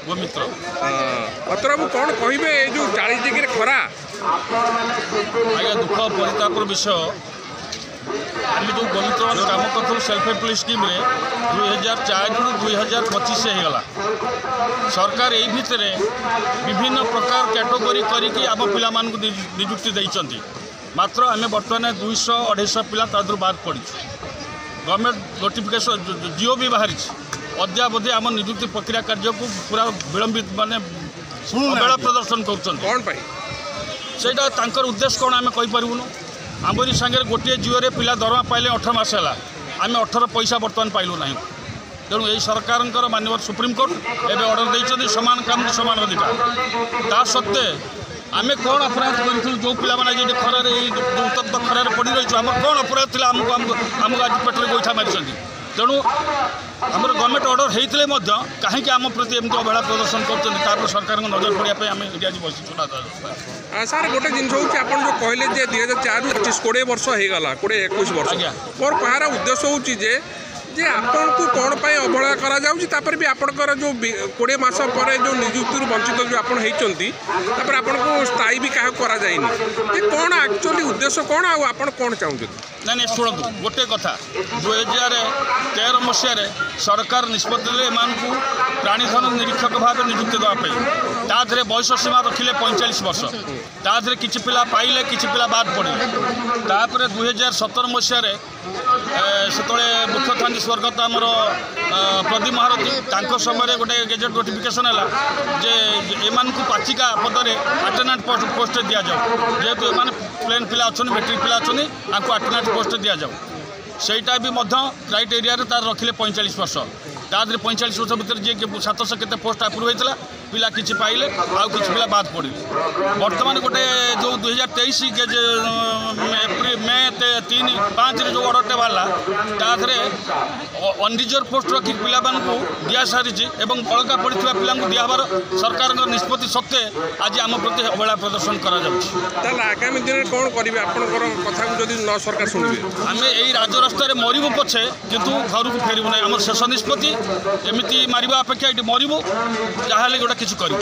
गोमित्र पत्र बाबू कौन कहे जो 40 डिग्री खरा आज्ञा दुख परितापर विषय आम जो गोमित्र मान कम करूँ सेल्फ हेल्प स्कीम 2004 रु 2025 होगा सरकार यही भितर विभिन्न प्रकार कैटेगरी करके आम पिला निजुक्ति देती मात्र आम बर्तमान 200-250 पिला तादर बाद पड़ी गवर्नमेंट नोटिफिकेशन जिओ भी बाहरी अद्यावधि आम निजुक्ति प्रक्रिया कार्य को पूरा विलंबित माने अवहेला प्रदर्शन कर उद्देश्य कौन आम कहीपरूनु आमरी सांगे गोटे जिओ पिला दरमा पाइले 18 मास है आम 18 पैसा बर्तमान पाइलु ना तेणु यही सरकार माननीय सुप्रीमकोर्ट एवं ऑर्डर देते सामान काम को सामान अधिकार ता सत्वे आम कौन अपराध करूँ जो पाने खरार उत्तप्त खरार पड़ रही आम कौन अपराध थी आमको आज पेटर गोईठा मारी तेणु आमर गवर्नमेंट ऑर्डर होते कहीं आम प्रति एमती अवहेला प्रदर्शन कर सरकार नजर पड़ापी आम ये आज बस सार गोटे जिन जो कहले 2004 रु 20 वर्ष हो गला 20-21 वर्ष मोर कहार उद्देश्य हूँ जे आपन को कौन पाई अवहेला करा जाउची तापर भी आपनकर जो 20 मास पर जो नियुक्ति वंचित जो आपन हेचंती तापर आपन को स्थायी भी काहे करा जाइनी जे कौन एक्चुअली उद्देश्य कौन आ आपन कौन चाहूँ ना शुणु गोटे कथा 2013 मसीह सरकार निष्पत्ति ले को प्राणीधन निरीक्षक भाव नियुक्ति देवाई ताधे बयस सीमा रखिले 45 वर्ष ताधे किछि पिला पाइले किछि पिला बाद पड़े तापर 2017 मसीह से मुख्य था स्वर्गत आमर प्रदीप महारथी समय गोटे गेजेट नोटिफिकेशन है जे एमान को पाचिका पदरे अटेंडेंट पोस्ट दि जाऊ जेहेतु एम प्लेन पिला अच्छा मेट्रिक पिला अच्छा अटेंडेंट पोस्ट दि जाऊ सेटा भी क्राइटेरिया तार रखिले 45 वर्ष तादे 45 वर्ष भितर जी 700 केते पोस्ट अप्रूव होता पिला किछि पाइले आउ किछि पिला बाद पड़े बर्तमान गोटे जो 2023 एप्रिल मे 3-5 जो ऑर्डर बाहला तादे अनरिजर्व पोस्ट रखी पिला दि सारी और बड़का पड़ा पिला दिहबार सरकार निष्पत्ति सत्वे आज आम प्रति अवहेला प्रदर्शन कर आगामी दिन कौन करेंगे आपंकर कथा जदि न सरकार शुणे आम यही राजरास्त मरबू पछे किंतु घर को फेरबू ना आम शेष निष्पत्ति एमती मारिबा अपेक्षा ये मरबू जहाँ गोटे किसी करूँ।